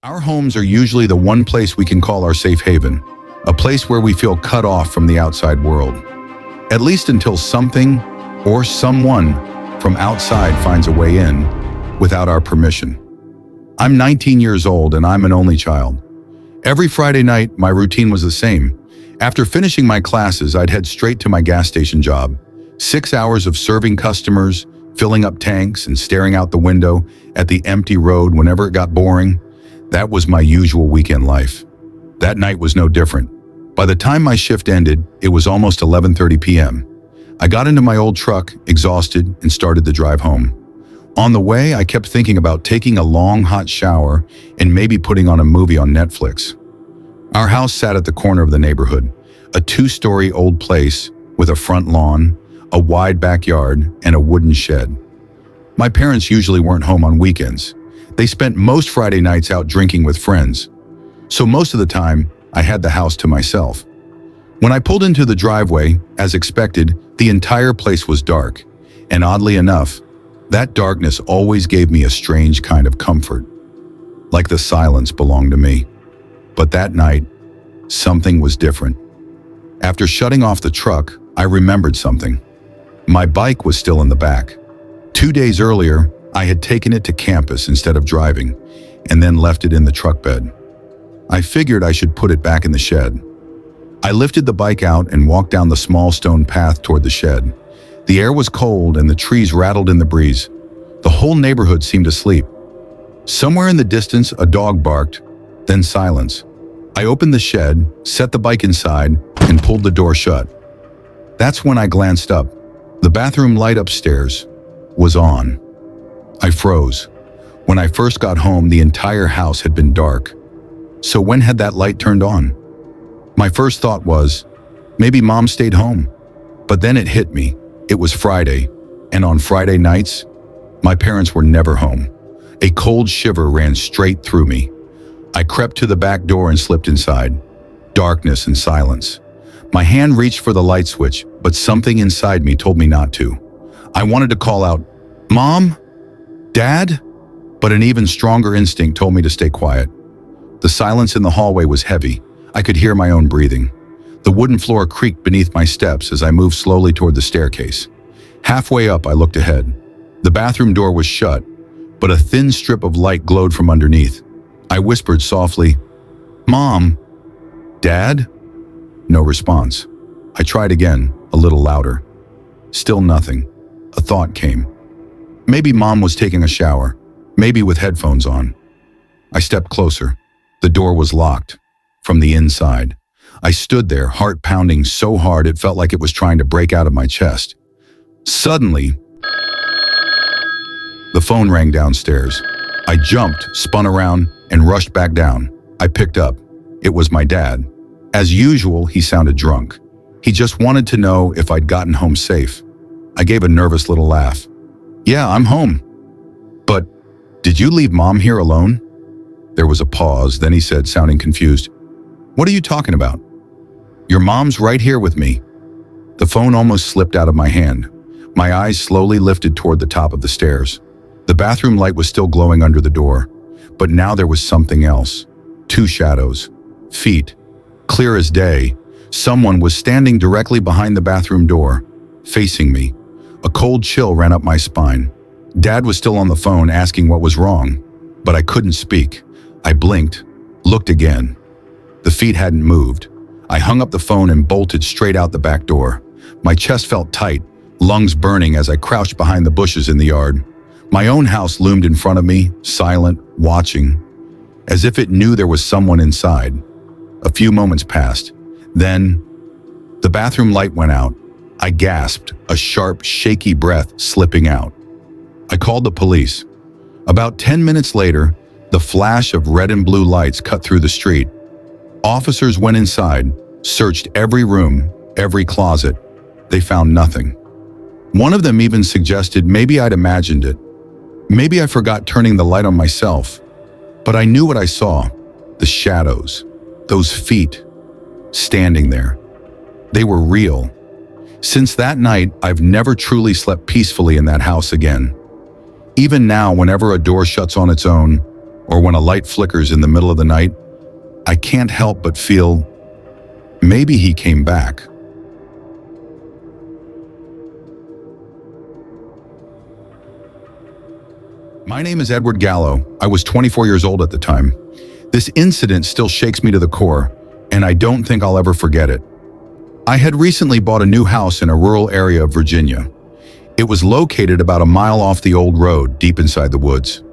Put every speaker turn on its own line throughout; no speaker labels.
Our homes are usually the one place we can call our safe haven, a place where we feel cut off from the outside world. At least until something or someone from outside finds a way in without our permission. I'm 19 years old and I'm an only child. Every Friday night, my routine was the same. After finishing my classes, I'd head straight to my gas station job. 6 hours of serving customers, filling up tanks, and staring out the window at the empty road whenever it got boring. That was my usual weekend life. That night was no different. By the time my shift ended, it was almost 11:30 p.m. I got into my old truck, exhausted, and started the drive home. On the way, I kept thinking about taking a long, hot shower and maybe putting on a movie on Netflix. Our house sat at the corner of the neighborhood, a 2-story old place with a front lawn, a wide backyard, and a wooden shed. My parents usually weren't home on weekends. They spent most Friday nights out drinking with friends. So most of the time, I had the house to myself. When I pulled into the driveway, as expected, the entire place was dark. And oddly enough, that darkness always gave me a strange kind of comfort. Like the silence belonged to me. But that night, something was different. After shutting off the truck, I remembered something. My bike was still in the back. 2 days earlier, I had taken it to campus instead of driving, and then left it in the truck bed. I figured I should put it back in the shed. I lifted the bike out and walked down the small stone path toward the shed. The air was cold and the trees rattled in the breeze. The whole neighborhood seemed asleep. Somewhere in the distance, a dog barked, then silence. I opened the shed, set the bike inside, and pulled the door shut. That's when I glanced up. The bathroom light upstairs was on. I froze. When I first got home, the entire house had been dark. So when had that light turned on? My first thought was, maybe Mom stayed home. But then it hit me. It was Friday, and on Friday nights, my parents were never home. A cold shiver ran straight through me. I crept to the back door and slipped inside. Darkness and silence. My hand reached for the light switch, but something inside me told me not to. I wanted to call out, "Mom? Dad?" But an even stronger instinct told me to stay quiet. The silence in the hallway was heavy. I could hear my own breathing. The wooden floor creaked beneath my steps as I moved slowly toward the staircase. Halfway up, I looked ahead. The bathroom door was shut, but a thin strip of light glowed from underneath. I whispered softly, "Mom? Dad?" No response. I tried again, a little louder. Still nothing. A thought came. Maybe Mom was taking a shower, maybe with headphones on. I stepped closer. The door was locked from the inside. I stood there, heart pounding so hard it felt like it was trying to break out of my chest. Suddenly, the phone rang downstairs. I jumped, spun around, and rushed back down. I picked up. It was my dad. As usual, he sounded drunk. He just wanted to know if I'd gotten home safe. I gave a nervous little laugh. "Yeah, I'm home. But did you leave Mom here alone?" There was a pause, then he said, sounding confused, "What are you talking about? Your mom's right here with me." The phone almost slipped out of my hand. My eyes slowly lifted toward the top of the stairs. The bathroom light was still glowing under the door, but now there was something else. 2 shadows. Feet. Clear as day. Someone was standing directly behind the bathroom door, facing me. A cold chill ran up my spine. Dad was still on the phone asking what was wrong, but I couldn't speak. I blinked, looked again. The feet hadn't moved. I hung up the phone and bolted straight out the back door. My chest felt tight, lungs burning as I crouched behind the bushes in the yard. My own house loomed in front of me, silent, watching, as if it knew there was someone inside. A few moments passed. Then, the bathroom light went out. I gasped, a sharp, shaky breath slipping out. I called the police. About 10 minutes later, the flash of red and blue lights cut through the street. Officers went inside, searched every room, every closet. They found nothing. One of them even suggested maybe I'd imagined it. Maybe I forgot turning the light on myself. But I knew what I saw. The shadows. Those feet. Standing there. They were real. Since that night, I've never truly slept peacefully in that house again. Even now, whenever a door shuts on its own, or when a light flickers in the middle of the night, I can't help but feel maybe he came back. My name is Edward Gallo. I was 24 years old at the time. This incident still shakes me to the core, and I don't think I'll ever forget it. I had recently bought a new house in a rural area of Virginia. It was located about a mile off the old road, deep inside the woods.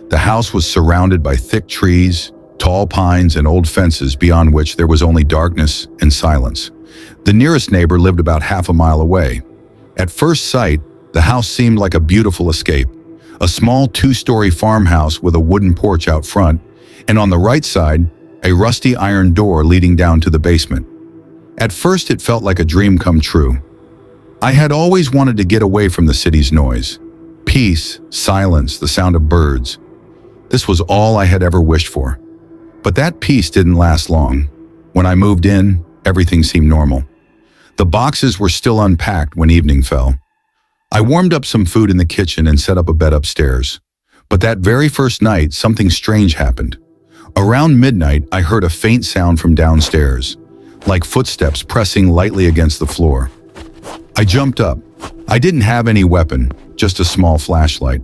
The house was surrounded by thick trees, tall pines, and old fences beyond which there was only darkness and silence. The nearest neighbor lived about half a mile away. At first sight, the house seemed like a beautiful escape. A small two-story farmhouse with a wooden porch out front, and on the right side, a rusty iron door leading down to the basement. At first, it felt like a dream come true. I had always wanted to get away from the city's noise. Peace, silence, the sound of birds. This was all I had ever wished for. But that peace didn't last long. When I moved in, everything seemed normal. The boxes were still unpacked when evening fell. I warmed up some food in the kitchen and set up a bed upstairs. But that very first night, something strange happened. Around midnight, I heard a faint sound from downstairs, like footsteps pressing lightly against the floor. I jumped up. I didn't have any weapon, just a small flashlight.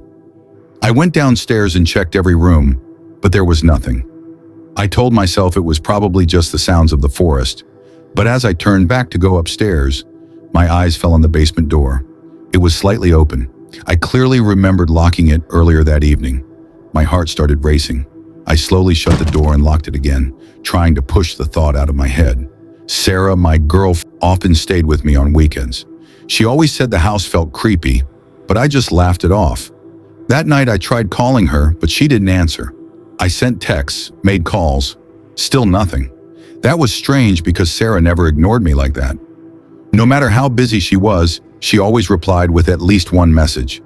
I went downstairs and checked every room, but there was nothing. I told myself it was probably just the sounds of the forest, but as I turned back to go upstairs, my eyes fell on the basement door. It was slightly open. I clearly remembered locking it earlier that evening. My heart started racing. I slowly shut the door and locked it again, trying to push the thought out of my head. Sarah, my girl, often stayed with me on weekends. She always said the house felt creepy, but I just laughed it off. That night I tried calling her, but she didn't answer. I sent texts, made calls, still nothing. That was strange because Sarah never ignored me like that. No matter how busy she was, she always replied with at least one message.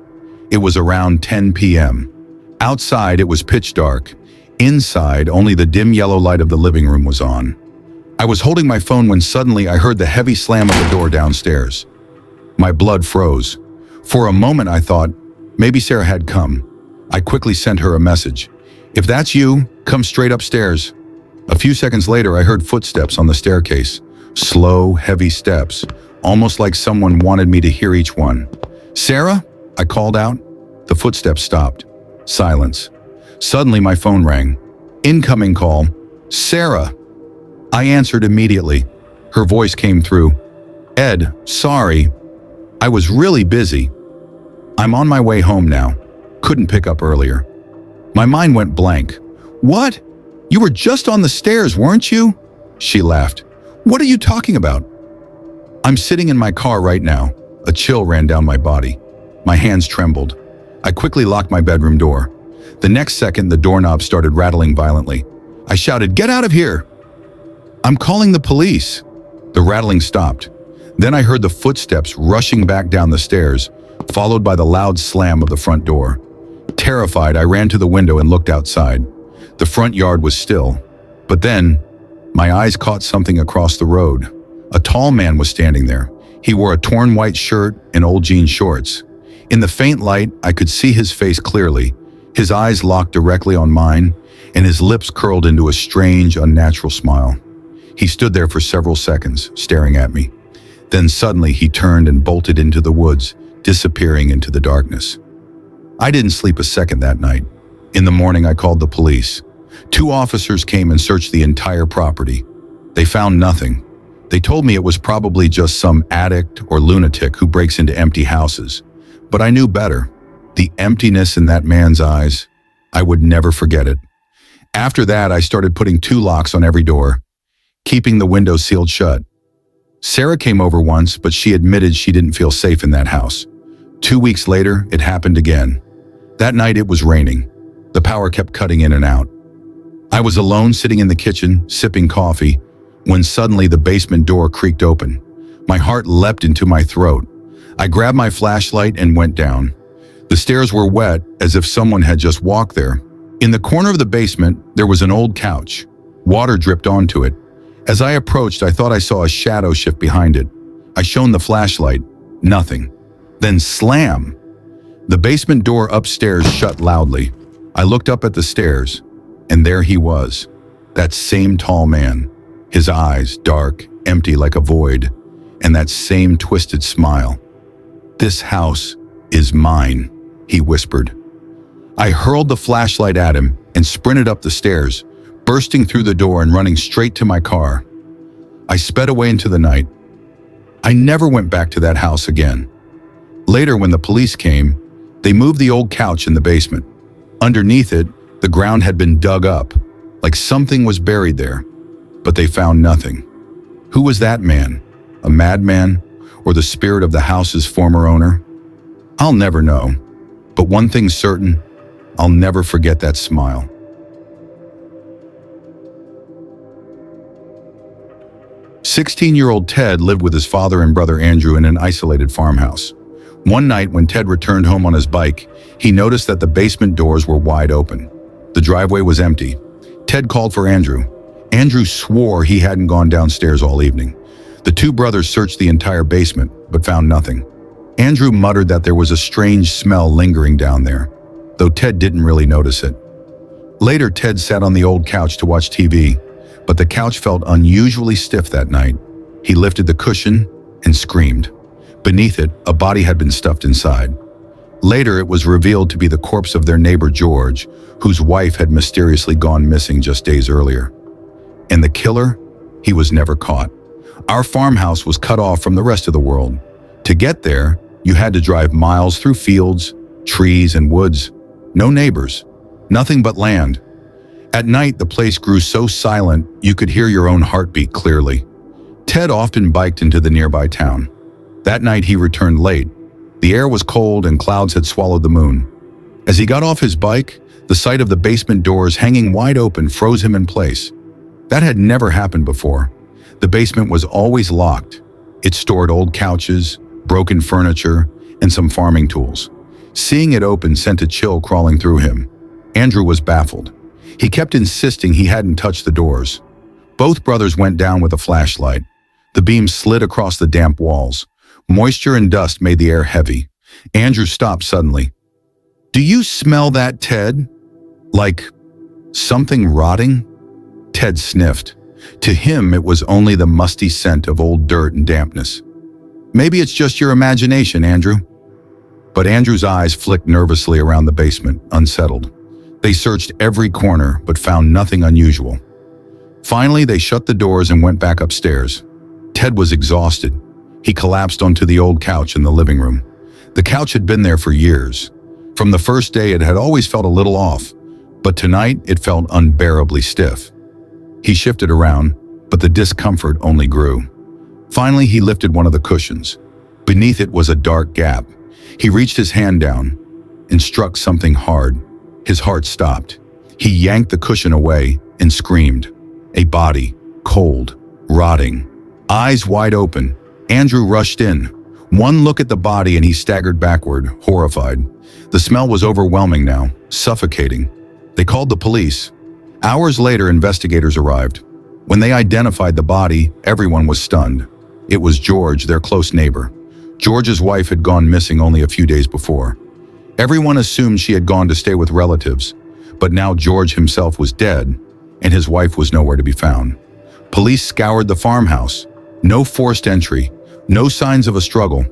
It was around 10 p.m. Outside, it was pitch dark. Inside, only the dim yellow light of the living room was on. I was holding my phone when suddenly I heard the heavy slam of the door downstairs. My blood froze. For a moment, I thought, maybe Sarah had come. I quickly sent her a message. If that's you, come straight upstairs. A few seconds later, I heard footsteps on the staircase. Slow, heavy steps, almost like someone wanted me to hear each one. Sarah? I called out. The footsteps stopped. Silence. Suddenly, my phone rang. Incoming call. Sarah. I answered immediately. Her voice came through. Ed, sorry. I was really busy. I'm on my way home now. Couldn't pick up earlier. My mind went blank. What? You were just on the stairs, weren't you? She laughed. What are you talking about? I'm sitting in my car right now. A chill ran down my body. My hands trembled. I quickly locked my bedroom door. The next second, the doorknob started rattling violently. I shouted, "Get out of here!" I'm calling the police. The rattling stopped. Then I heard the footsteps rushing back down the stairs, followed by the loud slam of the front door. Terrified, I ran to the window and looked outside. The front yard was still. But then, my eyes caught something across the road. A tall man was standing there. He wore a torn white shirt and old jean shorts. In the faint light, I could see his face clearly. His eyes locked directly on mine, and his lips curled into a strange, unnatural smile. He stood there for several seconds, staring at me. Then suddenly he turned and bolted into the woods, disappearing into the darkness. I didn't sleep a second that night. In the morning, I called the police. 2 officers came and searched the entire property. They found nothing. They told me it was probably just some addict or lunatic who breaks into empty houses. But I knew better. The emptiness in that man's eyes, I would never forget it. After that, I started putting 2 locks on every door, keeping the windows sealed shut. Sarah came over once, but she admitted she didn't feel safe in that house. 2 weeks later, it happened again. That night it was raining. The power kept cutting in and out. I was alone sitting in the kitchen, sipping coffee, when suddenly the basement door creaked open. My heart leapt into my throat. I grabbed my flashlight and went down. The stairs were wet, as if someone had just walked there. In the corner of the basement, there was an old couch. Water dripped onto it. As I approached, I thought I saw a shadow shift behind it. I shone the flashlight. Nothing. Then slam! The basement door upstairs shut loudly. I looked up at the stairs. And there he was, that same tall man, his eyes dark, empty like a void, and that same twisted smile. "This house is mine," he whispered. I hurled the flashlight at him and sprinted up the stairs, bursting through the door and running straight to my car. I sped away into the night. I never went back to that house again. Later, when the police came, they moved the old couch in the basement. Underneath it, the ground had been dug up, like something was buried there, but they found nothing. Who was that man? A madman, or the spirit of the house's former owner? I'll never know, but one thing's certain, I'll never forget that smile. "16-year-old Ted lived with his father and brother Andrew in an isolated farmhouse. One night when Ted returned home on his bike, he noticed that the basement doors were wide open. The driveway was empty. Ted called for Andrew. Andrew swore he hadn't gone downstairs all evening. The two brothers searched the entire basement, but found nothing. Andrew muttered that there was a strange smell lingering down there, though Ted didn't really notice it. Later, Ted sat on the old couch to watch TV, but the couch felt unusually stiff that night. He lifted the cushion and screamed. Beneath it, a body had been stuffed inside. Later, it was revealed to be the corpse of their neighbor George, whose wife had mysteriously gone missing just days earlier. And the killer? He was never caught. Our farmhouse was cut off from the rest of the world. To get there, you had to drive miles through fields, trees, and woods. No neighbors, nothing but land. At night, the place grew so silent you could hear your own heartbeat clearly. Ted often biked into the nearby town. That night, he returned late. The air was cold and clouds had swallowed the moon. As he got off his bike, the sight of the basement doors hanging wide open froze him in place. That had never happened before. The basement was always locked. It stored old couches, broken furniture, and some farming tools. Seeing it open sent a chill crawling through him. Andrew was baffled. He kept insisting he hadn't touched the doors. Both brothers went down with a flashlight. The beam slid across the damp walls. Moisture and dust made the air heavy. Andrew stopped suddenly. "Do you smell that, Ted? Like something rotting?" Ted sniffed. To him, it was only the musty scent of old dirt and dampness. "Maybe it's just your imagination, Andrew." But Andrew's eyes flicked nervously around the basement, unsettled. They searched every corner, but found nothing unusual. Finally, they shut the doors and went back upstairs. Ted was exhausted. He collapsed onto the old couch in the living room. The couch had been there for years. From the first day, it had always felt a little off, but tonight it felt unbearably stiff. He shifted around, but the discomfort only grew. Finally, he lifted one of the cushions. Beneath it was a dark gap. He reached his hand down and struck something hard. His heart stopped. He yanked the cushion away and screamed. A body, cold, rotting, eyes wide open. Andrew rushed in. One look at the body and he staggered backward, horrified. The smell was overwhelming now, suffocating. They called the police. Hours later, investigators arrived. When they identified the body, everyone was stunned. It was George, their close neighbor. George's wife had gone missing only a few days before. Everyone assumed she had gone to stay with relatives, but now George himself was dead, and his wife was nowhere to be found. Police scoured the farmhouse. No forced entry, no signs of a struggle.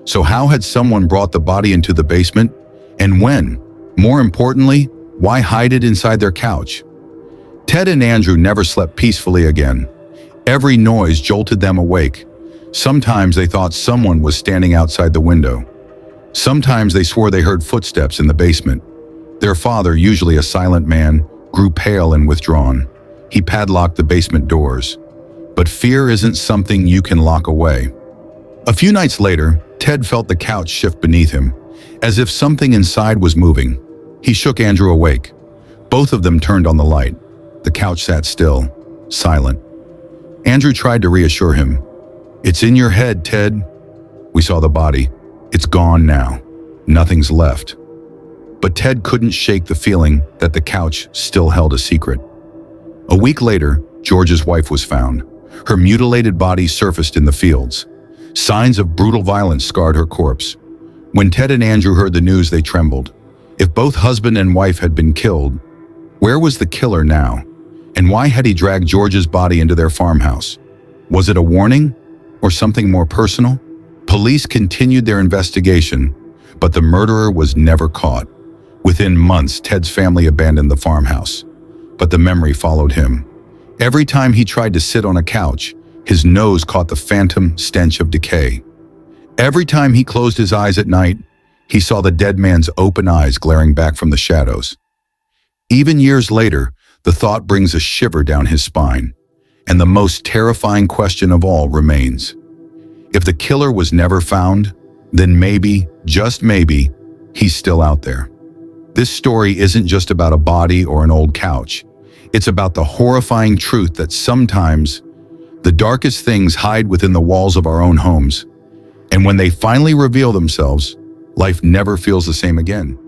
So how had someone brought the body into the basement? And when? More importantly, why hide it inside their couch? Ted and Andrew never slept peacefully again. Every noise jolted them awake. Sometimes they thought someone was standing outside the window. Sometimes they swore they heard footsteps in the basement. Their father, usually a silent man, grew pale and withdrawn. He padlocked the basement doors. But fear isn't something you can lock away. A few nights later, Ted felt the couch shift beneath him, as if something inside was moving. He shook Andrew awake. Both of them turned on the light. The couch sat still, silent. Andrew tried to reassure him. "It's in your head, Ted." "We saw the body. It's gone now. Nothing's left." But Ted couldn't shake the feeling that the couch still held a secret. A week later, George's wife was found. Her mutilated body surfaced in the fields. Signs of brutal violence scarred her corpse. When Ted and Andrew heard the news, they trembled. If both husband and wife had been killed, Where was the killer now? And why had he dragged George's body into their farmhouse? Was it a warning or something more personal? Police continued their investigation, but the murderer was never caught. Within months, Ted's family abandoned the farmhouse, but the memory followed him. Every time he tried to sit on a couch, his nose caught the phantom stench of decay. Every time he closed his eyes at night, he saw the dead man's open eyes glaring back from the shadows. Even years later, the thought brings a shiver down his spine, and the most terrifying question of all remains. If the killer was never found, then maybe, just maybe, he's still out there. This story isn't just about a body or an old couch. It's about the horrifying truth that sometimes the darkest things hide within the walls of our own homes. And when they finally reveal themselves, life never feels the same again.